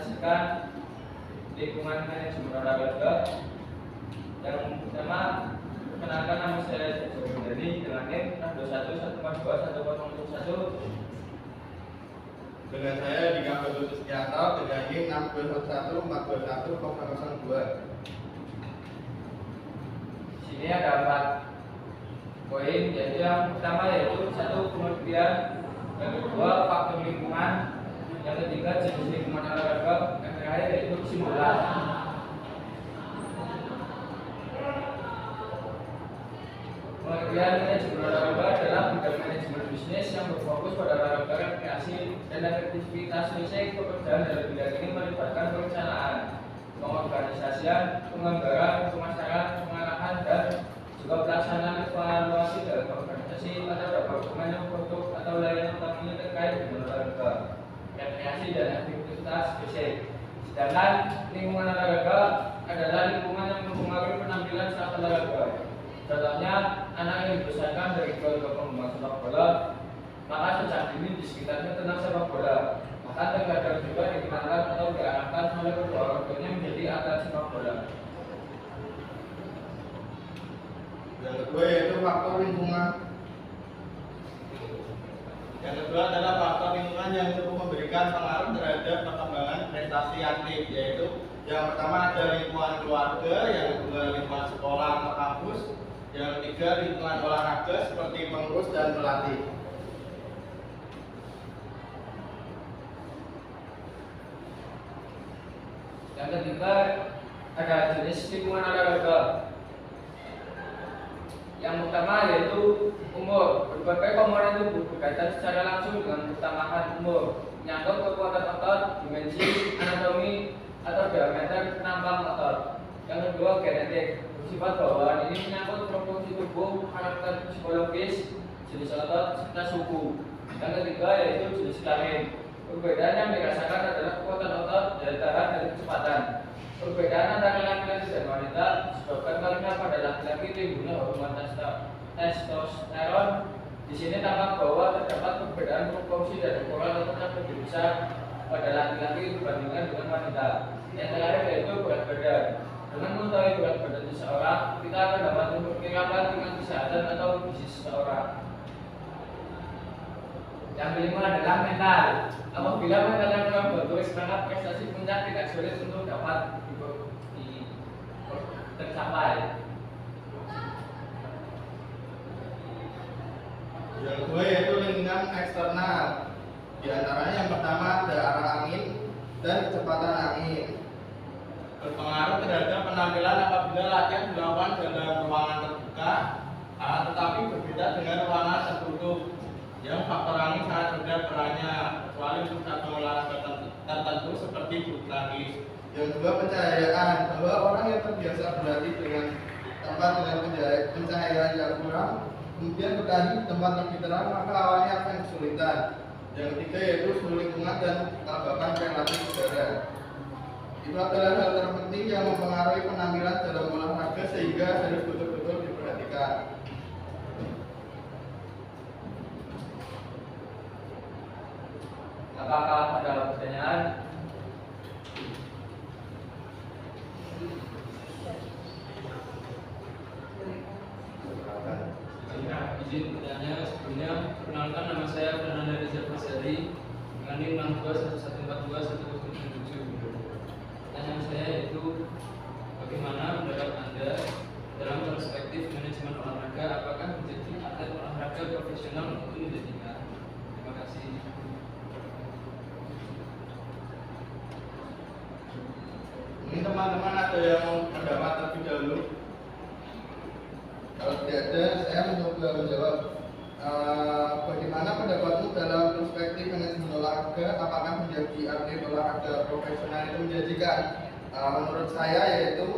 menpresentasikan lingkungan manajemen olahraga. Yang pertama, perkenalkan nama saya Jokowi Dari dengan NIM 621 142 1001. Dengan saya Dika Bagus Sekianto dengan NIM 621 421 002. Sini ada 4 poin, yaitu yang pertama yaitu 1 pengertian, yang kedua faktor lingkungan, yang ketiga jenis lingkungan olahraga, yang terakhir yaitu kesimpulan. Pengertian manajemen olahraga adalah bidang manajemen bisnis yang berfokus pada olahraga, rekreasi, dan efektivitas fisik. Pekerjaan dalam bidang ini melibatkan perencanaan, pengorganisasian, penganggaran, pemasaran, pengarahan, dan juga pelaksanaan evaluasi dalam organisasi atau dokumen produk atau layanan utamanya terkait dengan olahraga, rekreasi, dan aktivitas fisik. Sedangkan lingkungan olahraga adalah lingkungan yang mempengaruhi penampilan saat olahraga. Contohnya, anak yang dibesarkan dari keluarga penggemar sepak bola, maka sejak dini di sekitarnya tentang sepak bola. Bahkan terkadang juga dikenalkan atau diarahkan oleh kedua orang tuanya menjadi atlet sepak bola. Yang kedua yaitu faktor lingkungan. Yang kedua adalah faktor lingkungan yang cukup memberikan pengaruh terhadap perkembangan prestasi atlet, yaitu yang pertama ada lingkungan keluarga, yang kedua lingkungan sekolah atau kampus, yang ketiga lingkungan olahraga seperti pengurus dan pelatih. Yang ketiga ada jenis lingkungan olahraga. Yang pertama yaitu umur. Berbagai komponen tubuh berkaitan secara langsung dengan pertambahan umur, menyangkut kekuatan otot, dimensi, anatomi, atau diameter penampang otot. Yang kedua genetik. Bersifat bawaan ini menyangkut proporsi tubuh, karakter psikologis, jenis otot, serta suhu. Yang ketiga yaitu jenis kelamin. Perbedaan yang dirasakan adalah kekuatan otot, daya tahan, dan kecepatan. Perbedaan antara laki-laki dan wanita disebabkan karena pada laki-laki timbulnya hormon testosteron. Di sini tampak bahwa terdapat perbedaan proporsi dan ukuran otot yang lebih besar pada laki-laki dibandingkan dengan wanita. Yang terakhir yaitu berat badan. Dengan mengetahui berat badan seseorang, kita akan dapat memperkirakan tingkat kesehatan atau gizi seseorang. Yang kelima adalah mental. Apabila mental yang kurang bagus, maka prestasi puncak tidak sulit untuk dapat tercapai. Yang kedua yaitu lingkungan eksternal. Di antaranya yang pertama ada arah angin dan kecepatan angin. Berpengaruh terhadap penampilan apabila latihan dilakukan dalam ruangan terbuka, tetapi berbeda dengan ruangan tertutup. Yang faktor angin sangat besar perannya, kecuali untuk satu olahraga tertentu seperti bulu tangkis. Yang kedua pencahayaan, bahwa orang yang terbiasa berlatih dengan tempat dengan pencahayaan yang kurang, kemudian bertanding di tempat lebih terang, maka awalnya akan kesulitan. Yang ketiga yaitu suhu lingkungan dan kelembapan relatif udara. Itu adalah hal terpenting yang mempengaruhi penampilan dalam olahraga sehingga harus betul-betul diperhatikan. Apakah ada pertanyaan? Izin bertanya, sebelumnya perkenalkan nama saya Fernanda Rizal Fasari dengan NIM 621142107. Pertanyaan saya yaitu bagaimana pendapat Anda dalam perspektif manajemen olahraga, apakah menjadi atlet olahraga profesional itu menjadikan? Terima kasih. Ini teman-teman ada yang pendapat terlebih dahulu? Kalau tidak ada, saya mencoba menjawab. Bagaimana pendapatmu dalam perspektif manajemen olahraga? Apakah menjadi atlet olahraga profesional itu menjanjikan? Menurut saya yaitu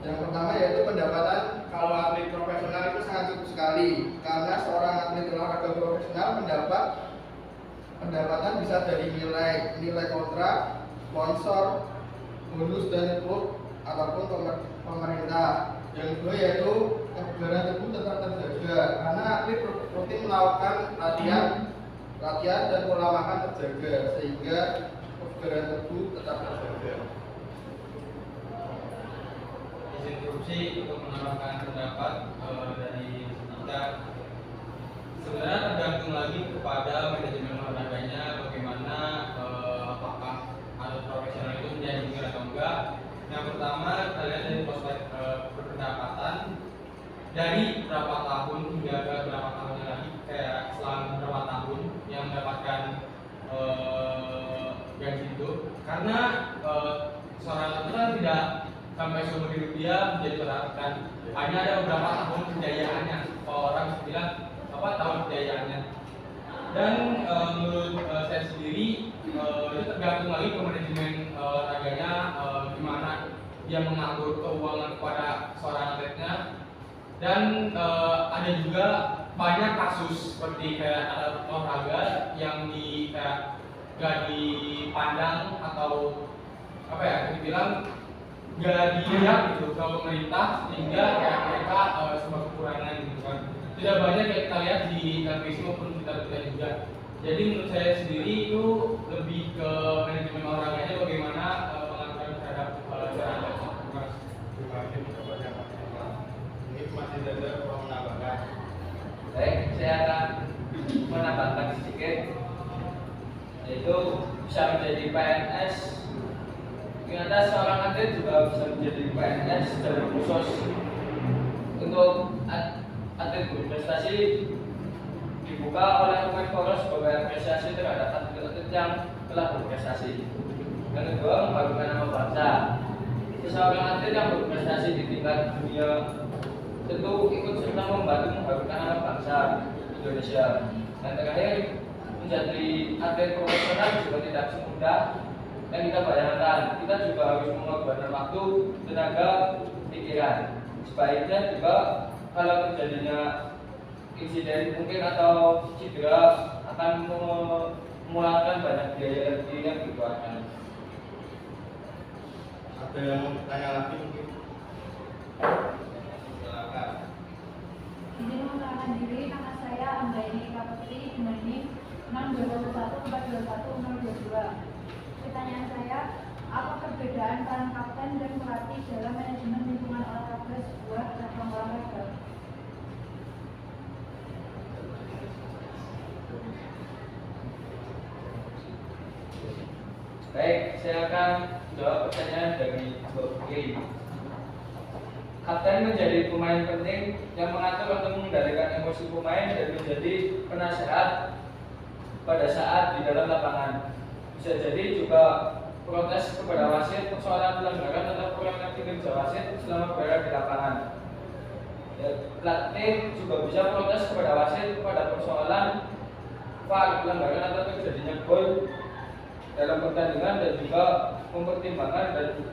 yang pertama yaitu pendapatan kalau atlet profesional itu sangat cukup sekali, karena seorang atlet olahraga profesional pendapatan bisa dari nilai kontrak, sponsor, bonus dari klub ataupun pemerintah. Yang kedua yaitu kebugaran tubuh tetap terjaga karena atlet rutin melakukan latihan dan pola makan terjaga sehingga kebugaran tubuh tetap terjaga. Izin interupsi untuk menambahkan pendapat dari kita. Sebenarnya tergantung lagi kepada manajemen olahraganya, bagaimana apakah atlet profesional itu menjanjikan atau enggak. Yang pertama kita lihat dari prospek berpendapatan dari berapa tahun hingga ke berapa tahun lagi, kayak selang berapa tahun yang mendapatkan gaji itu, karena seorang atlet kan tidak sampai seumur hidup dia menjadi seorang atlet, kan hanya ada beberapa tahun kejayaannya. Kalau orang bilang apa tahun kejayaannya, dan menurut saya sendiri itu tergantung lagi ke manajemen olahraganya, gimana dia mengatur keuangan kepada seorang atletnya. Dan ada juga banyak kasus seperti kayak atlet olahraga yang gak dipandang atau apa ya, dibilang gak dilihat gitu ke pemerintah, sehingga kayak mereka sebuah kekurangan gitu kan. Tidak banyak yang kita lihat di televisi maupun kita juga. Jadi menurut saya sendiri itu lebih ke manajemen olahraganya, bagaimana pengaturan terhadap olahraga. Ini masih ada kurang menambahkan. Baik, saya akan menambahkan sedikit, yaitu bisa menjadi PNS. Ternyata seorang atlet juga bisa menjadi PNS secara khusus. Untuk atlet berprestasi dibuka oleh Kemenpora sebagai apresiasi terhadap atlet-atlet yang telah berprestasi. Yang kedua, mengharumkan nama bangsa. Seseorang atlet yang berprestasi di tingkat dunia tentu ikut serta membantu mengharumkan nama bangsa Indonesia. Dan terakhir, menjadi atlet profesional juga tidak semudah yang kita bayangkan. Kita juga harus mengorbankan waktu, tenaga, pikiran. Sebaiknya juga kalau terjadinya insiden mungkin atau cedera akan mengeluarkan banyak biaya yang dikeluarkan. Ada yang mau bertanya lagi mungkin? Silakan. Izin mengenalkan diri, nama saya Anggaini Kaputri dengan NIM 621421022. Pertanyaan saya, apa perbedaan peran kapten dan pelatih dalam manajemen lingkungan olahraga sebuah cabang olahraga? Baik, saya akan jawab pertanyaan dari Mbak Kiri. Kapten menjadi pemain penting yang mengatur atau mengendalikan emosi pemain dan menjadi penasehat pada saat di dalam lapangan. Bisa jadi juga protes kepada wasit, persoalan pelanggaran atau kurangnya kinerja wasit selama berada di lapangan. Pelatih juga bisa protes kepada wasit pada persoalan VAR, pelanggaran atau terjadinya gol dalam pertandingan, dan juga mempertimbangkan dan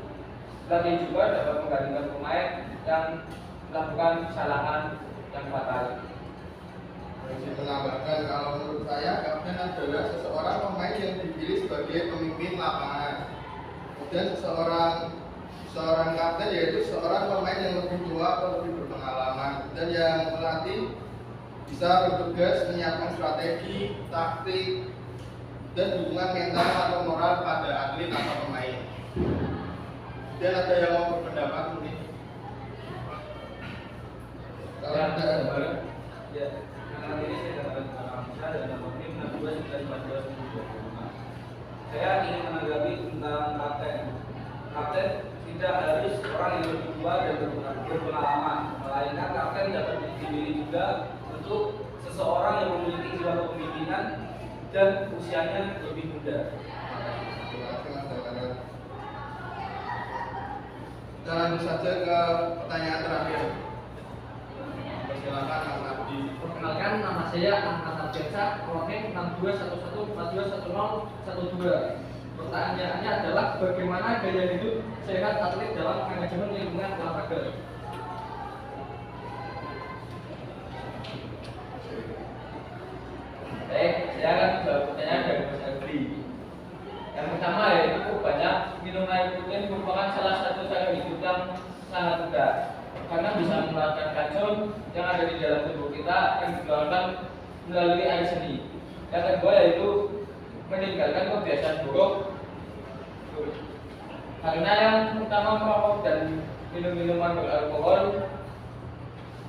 pelatih juga dapat menggantikan pemain yang melakukan kesalahan yang fatal. Saya menambahkan, kalau menurut saya kapten adalah seseorang pemain yang dipilih sebagai pemimpin lapangan. Kemudian seorang kapten yaitu seorang pemain yang lebih tua atau lebih berpengalaman, dan yang melatih bisa bertugas menyiapkan strategi, taktik, dan dukungan mental atau moral pada atlet atau pemain. Dan ada yang mau berpendapat mungkin? Kalau tidak, Ya, karena ini saya dapat analisa dan nomor ini 629425. Saya ingin menanggapi tentang kapten. Kapten tidak harus orang yang lebih tua dan berpengalaman, melainkan kapten dapat dipilih juga untuk seseorang yang memiliki jiwa kepemimpinan dan usianya lebih muda. terima kasih Mas Daniel. Kita lanjut saja ke pertanyaan terakhir. Silakan Mas Abdi. Perkenalkan, nama saya Ahmad Abdiansa, NIM 6211421012. Pertanyaannya adalah bagaimana gaya hidup sehat atlet dalam manajemen lingkungan olahraga? Baik, saya akan jawab pertanyaan dari Mas Adri. Yang pertama yaitu banyak minum air putih merupakan salah satu cara hidup yang sangat mudah, karena bisa mengeluarkan racun yang ada di dalam tubuh kita yang dikeluarkan melalui air seni. Yang kedua yaitu meninggalkan kebiasaan buruk Karena yang pertama merokok dan minum minuman beralkohol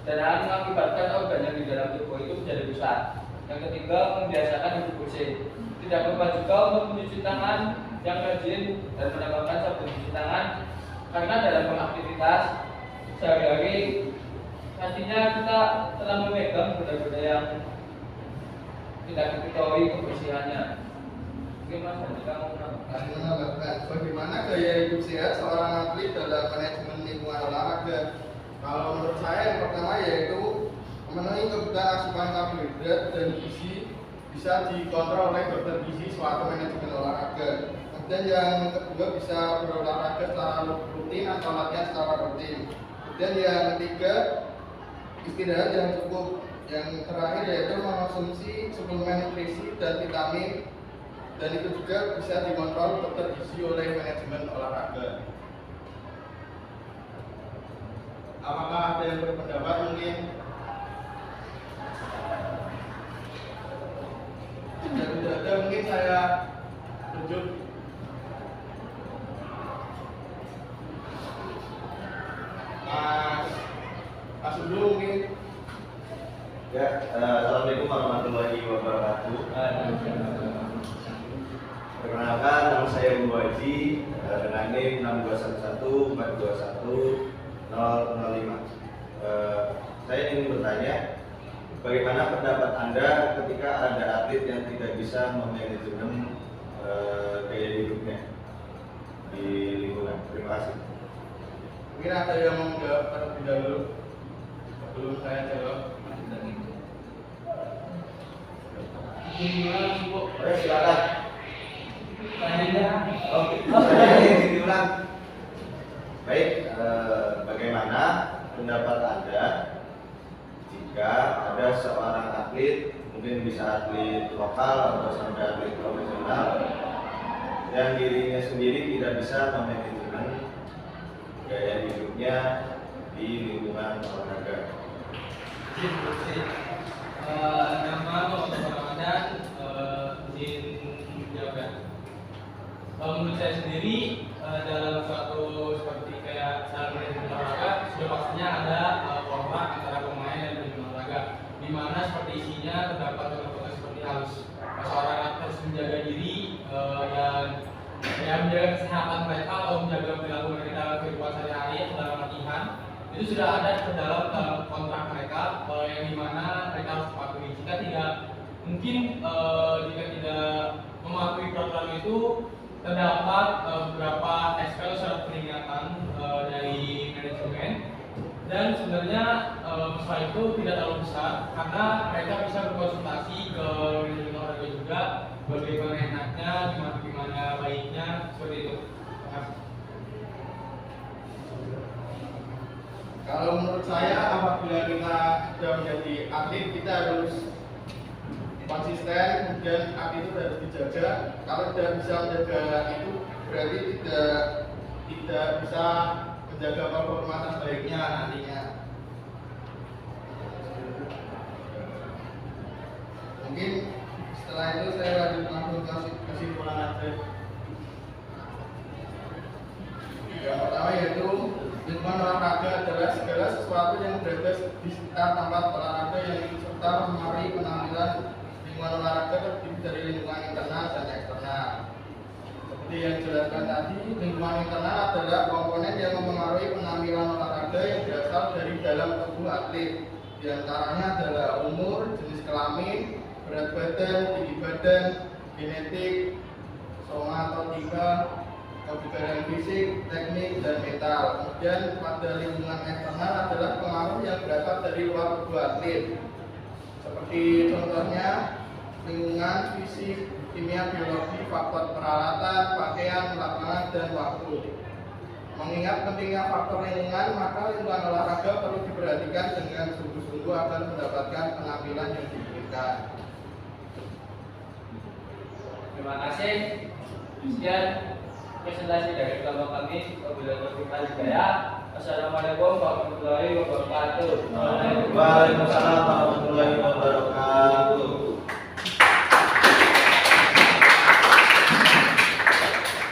dan akan mengakibatkan organ yang di dalam tubuh itu menjadi rusak. Yang ketiga, membiasakan hidup bersih. Tidak lupa juga untuk mencuci tangan yang rajin dan menambahkan sabun cuci tangan karena dalam beraktivitas sehari-hari pastinya kita telah memegang benda-benda yang tidak diketahui kebersihannya. Mungkin Mas Andika mau menambahkan. Bagaimana gaya hidup sehat seorang atlet dalam manajemen lingkungan olahraga? Kalau menurut saya yang pertama yaitu memenuhi kebutuhan asupan karbohidrat dan gizi bisa dikontrol oleh dokter gizi suatu manajemen olahraga. Kemudian yang kedua bisa berolahraga secara rutin atau latihan secara rutin. Kemudian yang ketiga istirahat yang cukup. Yang terakhir yaitu mengonsumsi suplemen nutrisi dan vitamin dan itu juga bisa dikontrol dokter gizi oleh manajemen olahraga. Apakah ada yang berpendapat mungkin? Jika tidak ada mungkin saya tunjuk. Mas Udu mungkin. Ya, assalamualaikum warahmatullahi wabarakatuh. Perkenalkan, nama saya Bu Haji dengan NIM 6211421 Saya ingin bertanya, bagaimana pendapat Anda ketika ada atlet yang tidak bisa memanajemen gaya hidupnya di lingkungan? Terima kasih. Mungkin ada yang mau menjawab terlebih dahulu sebelum saya jawab. Silakan. Oke, saya ingin diulang. Baik, bagaimana pendapat Anda jika ada seorang atlet, mungkin bisa atlet lokal atau sampai atlet profesional, dan dirinya sendiri tidak bisa memanajemen gaya hidupnya di lingkungan olahraga? Nama Muhammad Ramadan, izin menjawab ya. Menurut saya sendiri dalam suatu seperti kayak cara manajemen olahraga sudah pastinya ada kontrak antara pemain dan manajemen olahraga, di mana seperti isinya terdapat contoh-contoh seperti harus seorang atlet harus menjaga diri yang menjaga kesehatan mereka atau menjaga perilaku mereka dalam kehidupan sehari-hari atau dalam latihan. Itu sudah ada ke dalam kontrak mereka yang dimana mereka harus patuhi. Jika tidak mematuhi peraturan itu, terdapat beberapa expel surat peringatan dari manajemen, dan sebenarnya masalah itu tidak terlalu besar karena mereka bisa berkonsultasi ke manajemen olahraga juga bagaimana enaknya, gimana baiknya, seperti itu. Kalau menurut saya, apabila kita sudah menjadi atlet, kita harus konsisten, kemudian atlet itu harus dijaga. Kalau tidak bisa menjaga itu, berarti tidak bisa menjaga performa terbaiknya nantinya. Mungkin setelah itu saya lanjut langsung ke kesimpulan atlet. Yang pertama yaitu lingkungan olahraga adalah segala sesuatu yang berada di sekitar tempat olahraga yang ikut serta mempengaruhi penampilan. Lingkungan olahraga terdiri dari lingkungan internal dan eksternal. Seperti yang dijelaskan tadi, lingkungan internal adalah komponen yang mempengaruhi penampilan olahraga yang berasal dari dalam tubuh atlet. Di antaranya adalah umur, jenis kelamin, berat badan, tinggi badan, genetik, soma atau tipe, kebugaran fisik, teknik, dan mental. Kemudian pada lingkungan eksternal adalah pengaruh yang berasal dari luar tubuh atlet. Seperti contohnya lingkungan fisik, kimia, biologi, faktor peralatan, pakaian, lapangan, dan waktu. Mengingat pentingnya faktor lingkungan, maka lingkungan olahraga perlu diperhatikan dengan sungguh-sungguh agar mendapatkan penampilan yang diinginkan. Terima kasih. Sekian presentasi dari kelompok kami. Wabillahi taufiq wal hidayah. Assalamualaikum warahmatullahi wabarakatuh. Waalaikumsalam warahmatullahi wabarakatuh.